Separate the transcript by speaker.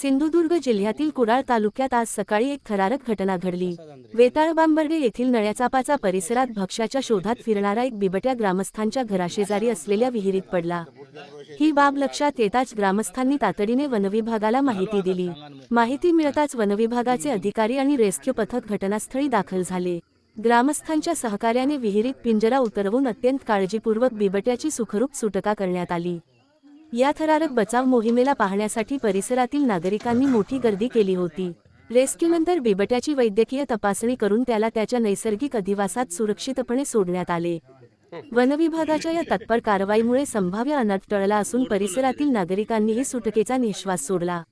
Speaker 1: सिंधुदुर्ग जिल्ह्यातील कुडाळ तालुक्यात आज सकाळी एक थरारक घटना घडली। वेताळबांबर्डे येथील नळ्याचापाचा परिसरात भक्ष्याच्या शोधात फिरणारा एक बिबट्या ग्रामस्थांच्या घराशेजारी असलेल्या विहिरीत पडला। ही बाब लक्षात येताच ग्रामस्थांनी तातडीने वनविभागाला माहिती दिली। माहिती मिळताच वनविभागाचे अधिकारी आणि रेस्क्यू पथक घटनास्थळी दाखल झाले। ग्रामस्थांच्या सहकार्याने विहिरीत पिंजरा उतरवून अत्यंत काळजीपूर्वक बिबट्याची सुखरूप सुटका करण्यात आली। या थरारक बचाव मोहिमेला पाहण्यासाठी परिसरातील नागरिकांनी मोठी गर्दी केली होती। रेस्क्यूनंतर बिबट्याची वैद्यकीय तपासणी करून त्याला त्याच्या नैसर्गिक अधिवासात सुरक्षितपणे सोडण्यात आले। वनविभागाच्या या तत्पर कारवाईमुळे संभाव्य अनर्थ टळला असून परिसरातील नागरिकांनीही सुटकेचा निश्वास सोडला।